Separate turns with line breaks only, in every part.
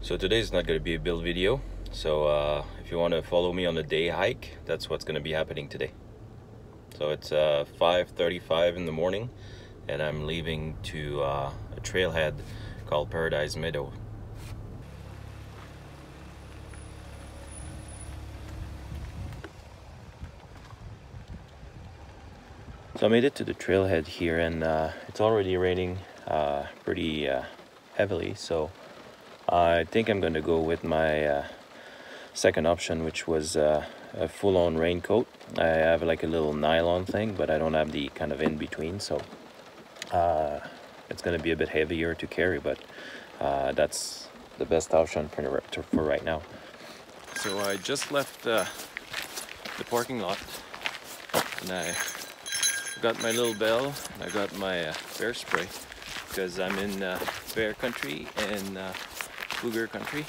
So today's not going to be a build video, so if you want to follow me on a day hike, that's what's going to be happening today. So it's 5:35 in the morning and I'm leaving to a trailhead called Paradise Meadow. So I made it to the trailhead here and it's already raining pretty heavily, so I think I'm going to go with my second option, which was a full-on raincoat. I have like a little nylon thing, but I don't have the kind of in-between, so it's going to be a bit heavier to carry, but that's the best option for right now. So I just left the parking lot and I got my little bell, I got my bear spray because I'm in bear country and cougar country.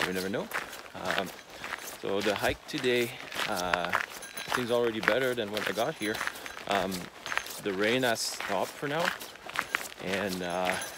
We never know. So the hike today seems already better than when I got here. The rain has stopped for now and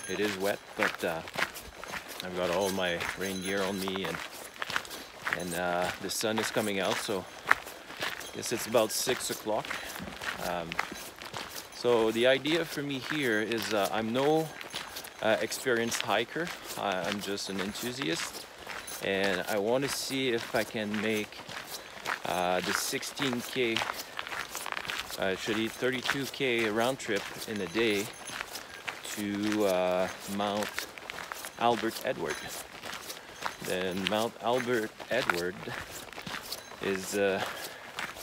it is wet, but I've got all my rain gear on me and the sun is coming out, so I guess it's about 6 o'clock. So the idea for me here is I'm no experienced hiker. I'm just an enthusiast, and I want to see if I can make the 16K, actually 32K round trip in a day to Mount Albert Edward. Then Mount Albert Edward is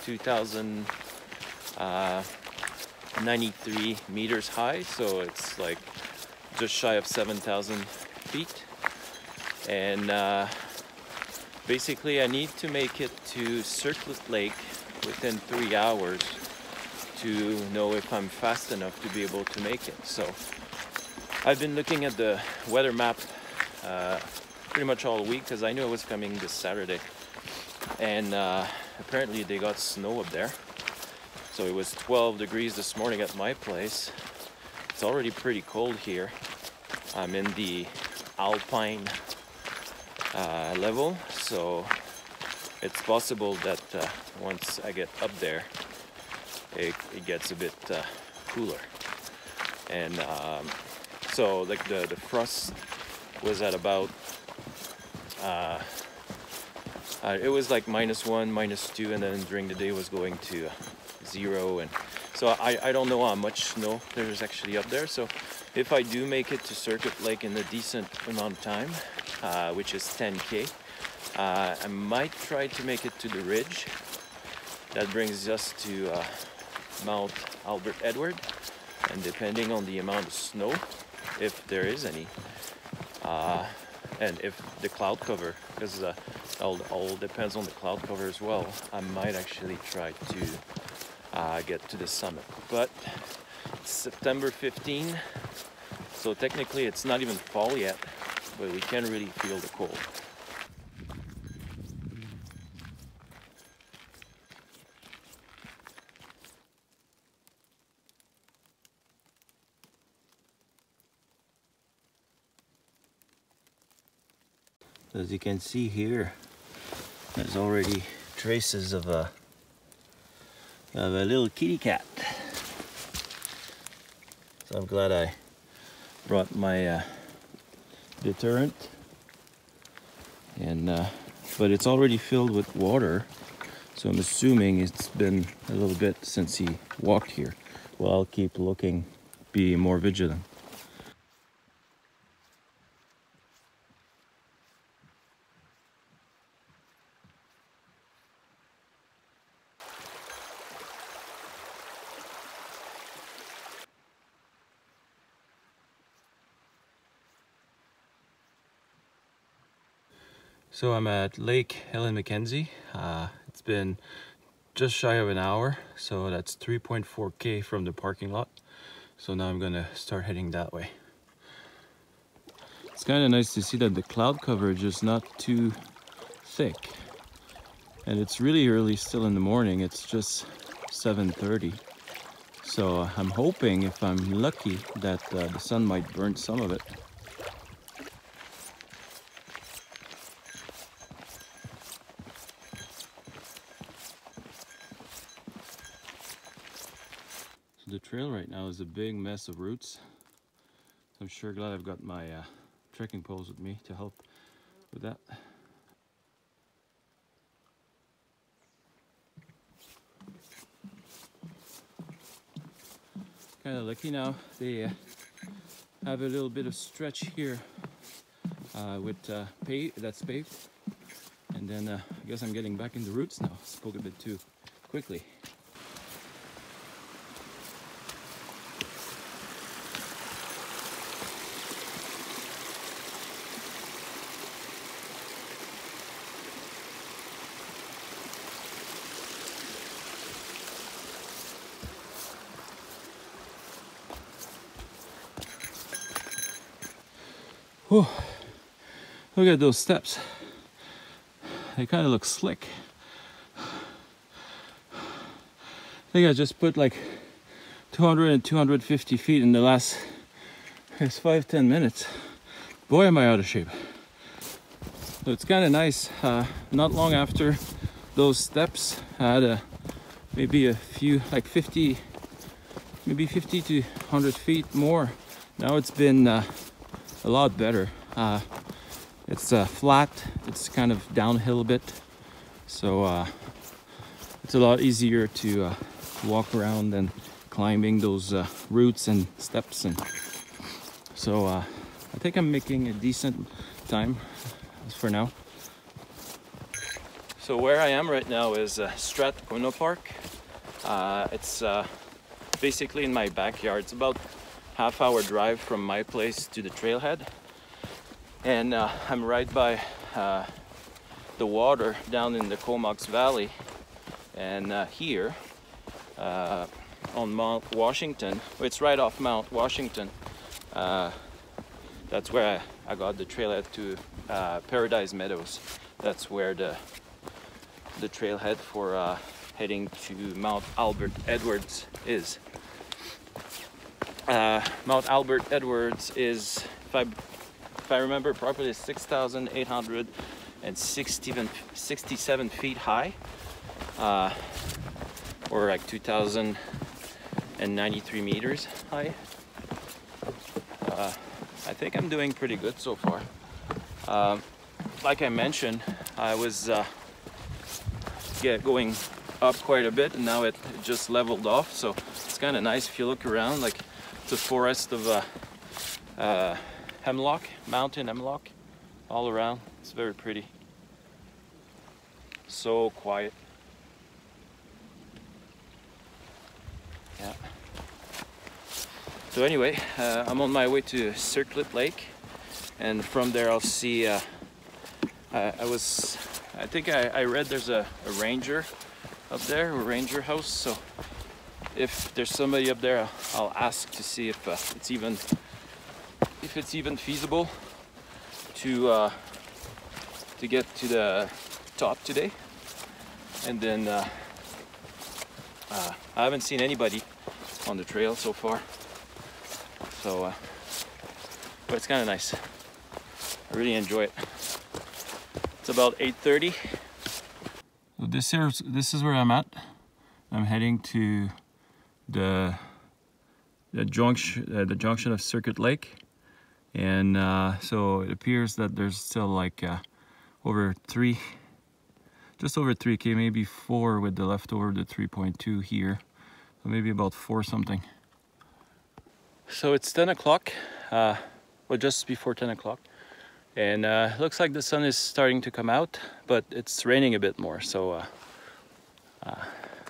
2,093 meters high, so it's like just shy of 7,000 feet. And basically I need to make it to Circlet Lake within 3 hours to know if I'm fast enough to be able to make it. So I've been looking at the weather map pretty much all week because I knew it was coming this Saturday, and apparently they got snow up there. So it was 12 degrees this morning at my place. It's already pretty cold here. I'm in the alpine level, so it's possible that once I get up there it gets a bit cooler. And so like the frost was at about it was like -1, -2, and then during the day was going to 0. And so I don't know how much snow there's actually up there. So if I do make it to Circuit Lake in a decent amount of time, which is 10K, I might try to make it to the ridge. That brings us to Mount Albert Edward, and depending on the amount of snow, if there is any, and if the cloud cover, because all depends on the cloud cover as well, I might actually try to get to the summit. But it's September 15, so technically it's not even fall yet, but we can really feel the cold. As you can see here, there's already traces of a little kitty cat. So I'm glad I brought my deterrent, and but it's already filled with water, so I'm assuming it's been a little bit since he walked here. Well, I'll keep looking, be more vigilant. So I'm at Lake Helen Mackenzie. It's been just shy of an hour, so that's 3.4K from the parking lot. So now I'm gonna start heading that way. It's kind of nice to see that the cloud coverage is not too thick, and it's really early still in the morning. It's just 7:30, so I'm hoping, if I'm lucky, that the sun might burn some of it. The trail right now is a big mess of roots. I'm sure glad I've got my trekking poles with me to help with that. Kind of lucky now. They have a little bit of stretch here with that's paved, and then I guess I'm getting back in the roots now. Spoke a bit too quickly. Whew. Look at those steps. They kind of look slick. I think I just put like 200 and 250 feet in the last 5-10 minutes. Boy, am I out of shape. So it's kind of nice. Not long after those steps, I had maybe a few, like 50, maybe 50 to 100 feet more. Now it's been a lot better. It's flat, it's kind of downhill a bit, so it's a lot easier to walk around than climbing those roots and steps. And so I think I'm making a decent time for now. So where I am right now is Strathcona Park. It's basically in my backyard. It's about half-hour drive from my place to the trailhead, and I'm right by the water down in the Comox Valley. And here on Mount Washington, it's right off Mount Washington, that's where I got the trailhead to Paradise Meadows. That's where the trailhead for heading to Mount Albert Edwards is. Mount Albert Edwards is, if I remember properly, 6,867 feet high, or like 2,093 meters high. I think I'm doing pretty good so far. Like I mentioned, I was going up quite a bit, and now it just leveled off, so it's kind of nice if you look around. Like, it's a forest of hemlock, mountain hemlock all around. It's very pretty. So quiet. Yeah. So anyway, I'm on my way to Circlet Lake, and from there I'll see, I think I read there's a ranger up there, a ranger house, so if there's somebody up there, I'll ask to see if it's even feasible to get to the top today. And then I haven't seen anybody on the trail so far, so but it's kind of nice. I really enjoy it. It's about 8:30. So this is where I'm at. I'm heading to the junction of Circuit Lake, and so it appears that there's still like just over 3K, maybe 4 with the leftover, the 3.2 here, so maybe about 4 something. So it's 10 o'clock, well, just before 10 o'clock, and looks like the sun is starting to come out, but it's raining a bit more, so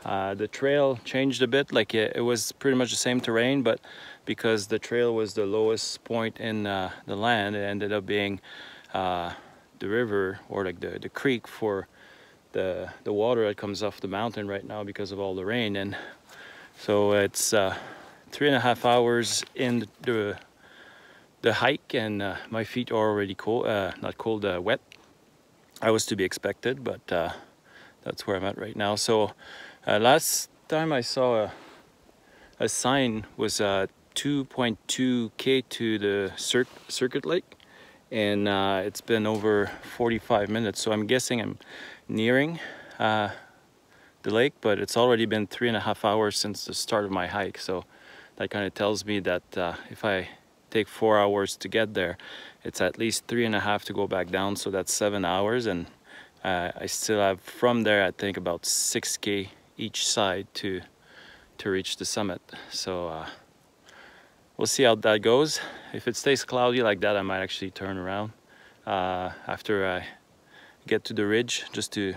the trail changed a bit. Like it was pretty much the same terrain, but because the trail was the lowest point in the land, it ended up being the river, or like the creek for the water that comes off the mountain right now because of all the rain. And so it's 3.5 hours in the hike, and my feet are already cold, not cold, wet. I was to be expected, but that's where I'm at right now. So last time I saw a sign was 2.2K to the Circuit Lake, and it's been over 45 minutes, so I'm guessing I'm nearing
the lake, but it's already been 3.5 hours since the start of my hike. So that kind of tells me that if I take 4 hours to get there, it's at least 3.5 to go back down. So that's 7 hours. And I still have from there, I think about 6K each side to reach the summit. So we'll see how that goes. If it stays cloudy like that, I might actually turn around after I get to the ridge, just to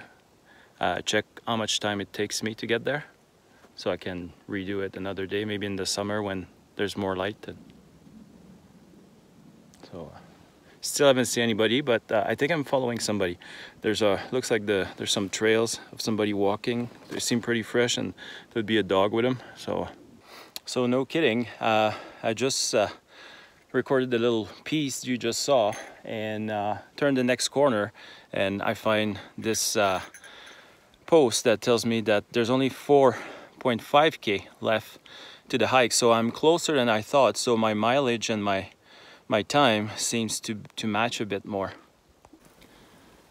check how much time it takes me to get there, so I can redo it another day, maybe in the summer when there's more light. So still haven't seen anybody, but I think I'm following somebody. Looks like there's some trails of somebody walking. They seem pretty fresh, and there'd be a dog with them. So no kidding, I just recorded the little piece you just saw, and turned the next corner, and I find this post that tells me that there's only 4.5K left to the hike. So I'm closer than I thought. So my mileage and my time seems to match a bit more.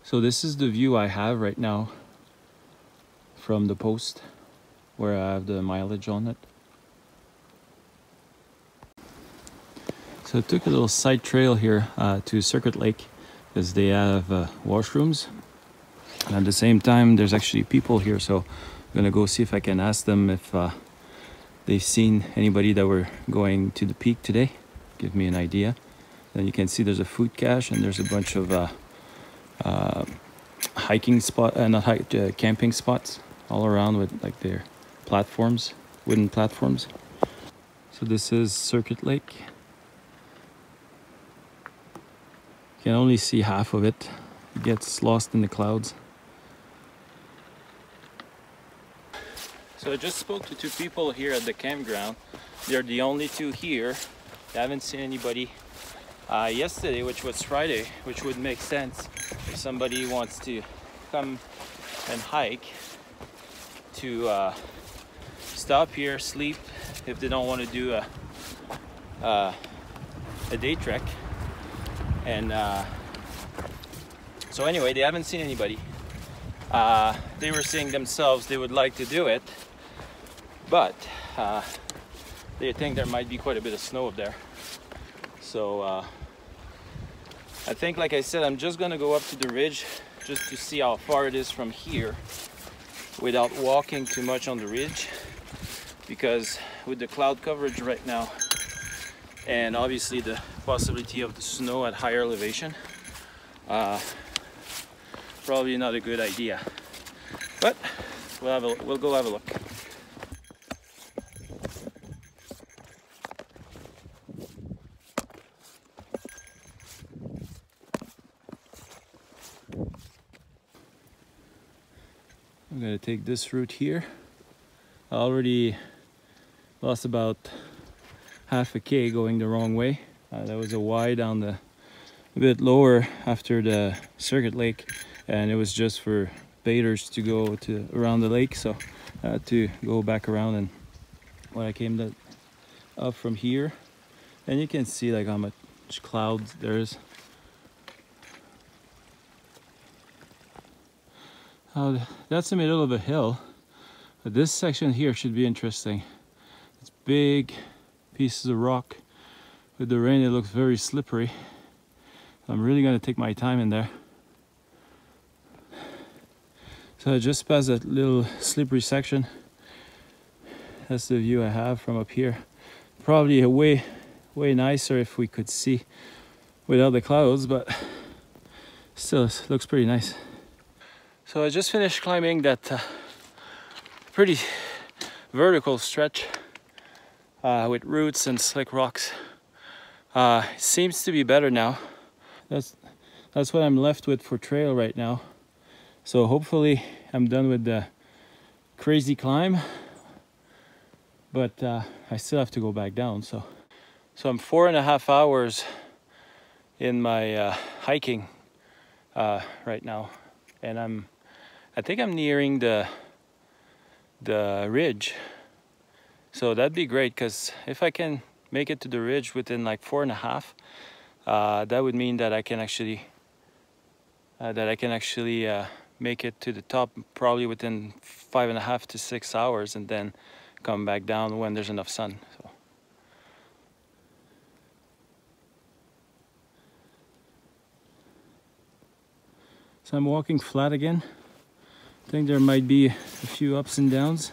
So this is the view I have right now from the post where I have the mileage on it. So I took a little side trail here to Circuit Lake, because they have washrooms. And at the same time, there's actually people here, so I'm gonna go see if I can ask them if they've seen anybody that were going to the peak today. Give me an idea. Then you can see there's a food cache, and there's a bunch of camping spots all around with like their platforms, wooden platforms. So this is Circuit Lake. You can only see half of it. It gets lost in the clouds. So I just spoke to 2 people here at the campground. They're the only 2 here. They haven't seen anybody yesterday, which was Friday, which would make sense if somebody wants to come and hike, to stop here, sleep, if they don't want to do a day trek. And so anyway, they haven't seen anybody. They were saying themselves they would like to do it, but they think there might be quite a bit of snow up there. So I think, like I said, I'm just gonna go up to the ridge just to see how far it is from here without walking too much on the ridge, because with the cloud coverage right now, and obviously the possibility of the snow at higher elevation, probably not a good idea. But we'll go have a look. I'm gonna take this route here. I already lost about half a K going the wrong way. There was a Y down a bit lower after the Circuit Lake, and it was just for baiters to go around the lake, so I had to go back around. And when I came up from here, and you can see like how much clouds there is. That's in the middle of a hill, but this section here should be interesting. It's big pieces of rock. With the rain, it looks very slippery. I'm really going to take my time in there. So I just passed that little slippery section. That's the view I have from up here. Probably a way nicer if we could see without the clouds, but still it looks pretty nice. So I just finished climbing that pretty vertical stretch with roots and slick rocks. It seems to be better now. That's what I'm left with for trail right now. So hopefully I'm done with the crazy climb, but I still have to go back down. So I'm 4.5 hours in my hiking right now, and I think I'm nearing the ridge. So that'd be great, because if I can make it to the ridge within like 4.5, that would mean that I can actually make it to the top probably within 5.5 to 6 hours, and then come back down when there's enough sun. So I'm walking flat again. I think there might be a few ups and downs,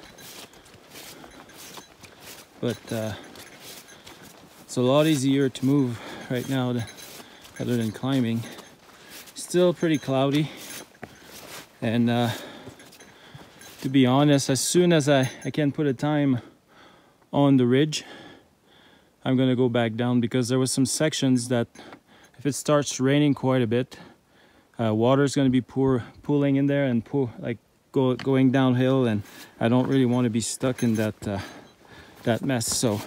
but it's a lot easier to move right now other than climbing. Still pretty cloudy, and to be honest, as soon as I can put a time on the ridge, I'm gonna go back down, because there was some sections that if it starts raining quite a bit, water is going to be pooling in there and going downhill, and I don't really want to be stuck in that mess. So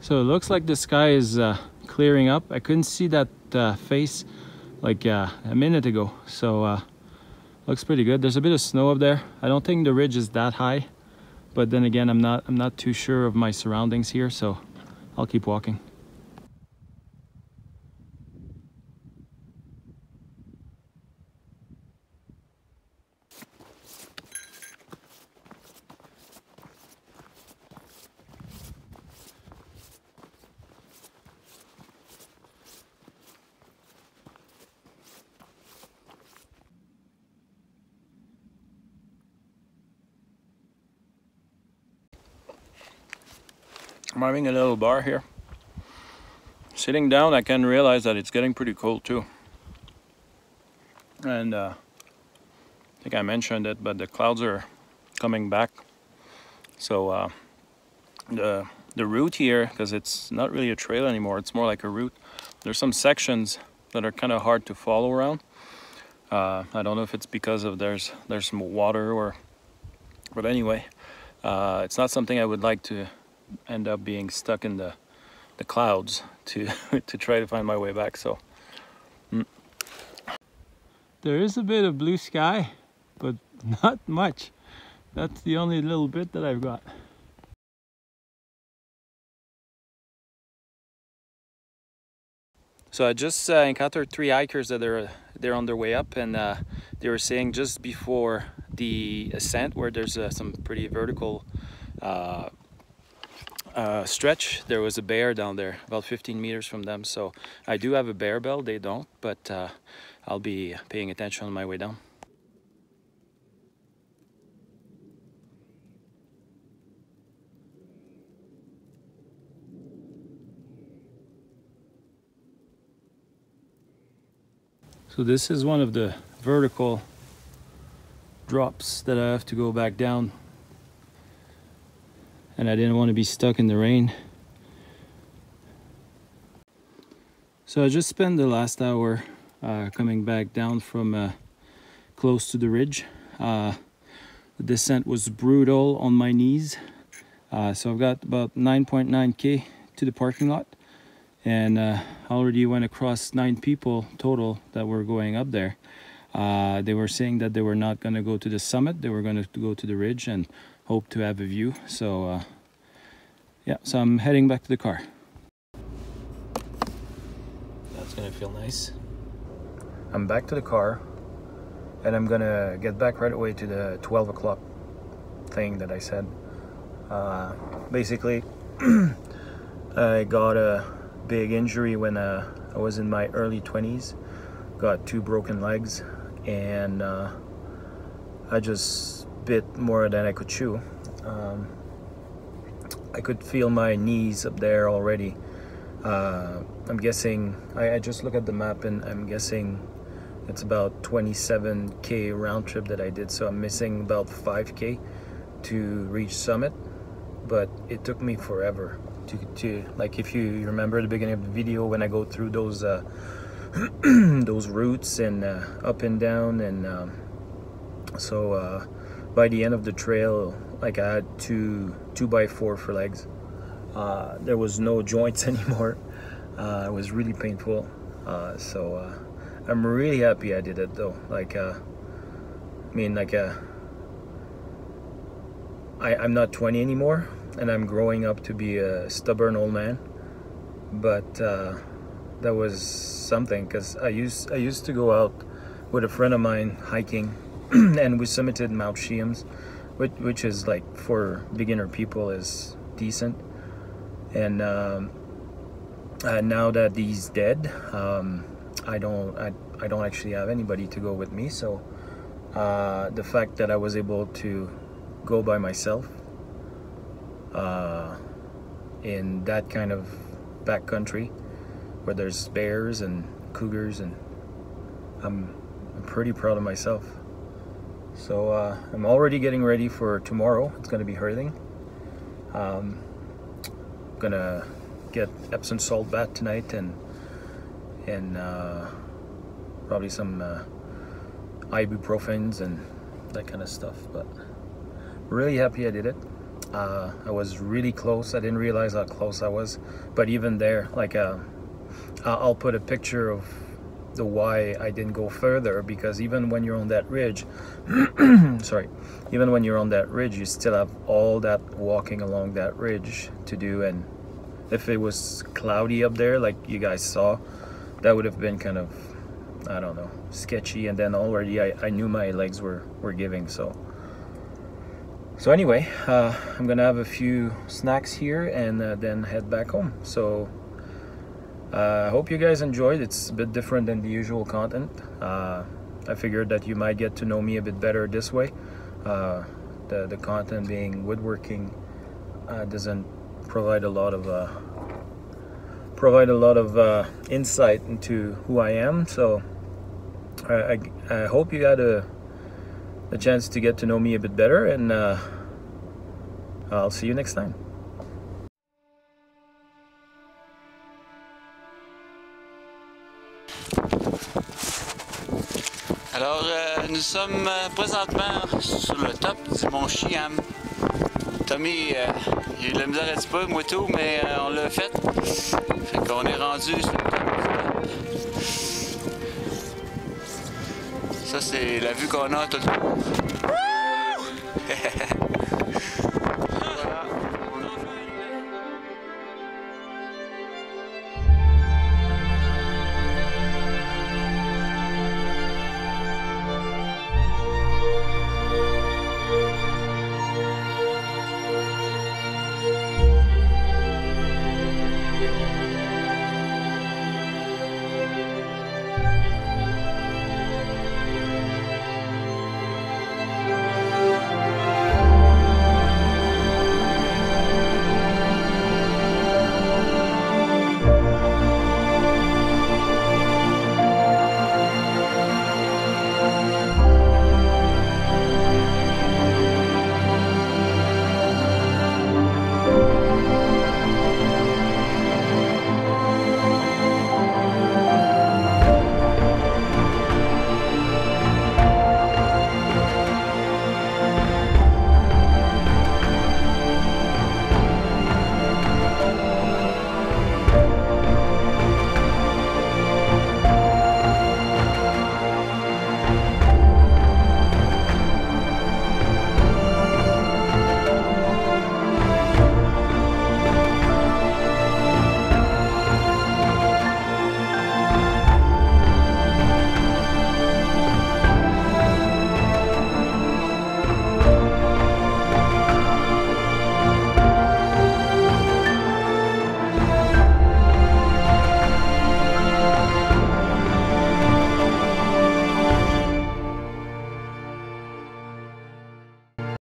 it looks like the sky is clearing up. I couldn't see that face like a minute ago, so looks pretty good. There's a bit of snow up there. I don't think the ridge is that high, but then again, I'm not too sure of my surroundings here, so I'll keep walking. I'm having a little bar here. Sitting down, I can realize that it's getting pretty cold too. And I think I mentioned it, but the clouds are coming back. So the route here, because it's not really a trail anymore, it's more like a route. There's some sections that are kind of hard to follow around. I don't know if it's because of there's some water, but anyway, it's not something I would like to end up being stuck in the clouds to try to find my way back. So there is a bit of blue sky, but not much. That's the only little bit that I've got. So I just encountered 3 hikers that they're on their way up, and they were saying just before the ascent, where there's some pretty vertical stretch, there was a bear down there about 15 meters from them. So I do have a bear bell, they don't, but I'll be paying attention on my way down. So this is one of the vertical drops that I have to go back down, and I didn't want to be stuck in the rain. So I just spent the last hour coming back down from close to the ridge. The descent was brutal on my knees. So I've got about 9.9k to the parking lot, and I already went across 9 people total that were going up there. They were saying that they were not going to go to the summit, they were going to go to the ridge and hope to have a view. So yeah, so I'm heading back to the car. That's gonna feel nice. I'm back to the car, and I'm gonna get back right away to the 12 o'clock thing that I said. Basically, I got a big injury when I was in my early 20s. Got 2 broken legs, and I just bit more than I could chew. I could feel my knees up there already. I'm guessing, I just look at the map, and I'm guessing it's about 27k round trip that I did, so I'm missing about 5k to reach summit. But it took me forever to like, if you remember the beginning of the video when I go through those those routes and up and down, and so by the end of the trail, like, I had 2x4 for legs. There was no joints anymore. It was really painful. So I'm really happy I did it though. Like, I mean, like, I'm not 20 anymore, and I'm growing up to be a stubborn old man. But that was something, because I used to go out
with a friend of mine hiking, and we summited Mount Sheems, which is like for beginner people is decent. And now that he's dead, I don't actually have anybody to go with me. So the fact that I was able to go by myself in that kind of backcountry where there's bears and cougars, and I'm pretty proud of myself. So I'm already getting ready for tomorrow. It's gonna be hurling. Gonna get Epsom salt bath tonight, and probably some ibuprofens and that kind of stuff. But really happy I did it. I was really close. I didn't realize how close I was, but even there, like I'll put a picture of the why I didn't go further, because even when you're on that ridge sorry, even when you're on that ridge, you still have all that walking along that ridge to do. And if it was cloudy up there like you guys saw, that would have been kind of, I don't know, sketchy. And then already I knew my legs were giving. So anyway, I'm gonna have a few snacks here and then head back home. So I hope you guys enjoyed. It's a bit different than the usual content. I figured that you might get to know me a bit better this way. The content being woodworking doesn't provide a lot of insight into who I am. So I hope you had a chance to get to know me a bit better, and I'll see you next time.
Alors, nous sommes présentement sur le top du mont Sheems. Tommy, il a eu de la misère un petit peu, moi tout, mais on l'a fait. Fait qu'on est rendu sur le top du top. Ça, c'est la vue qu'on a tout le temps.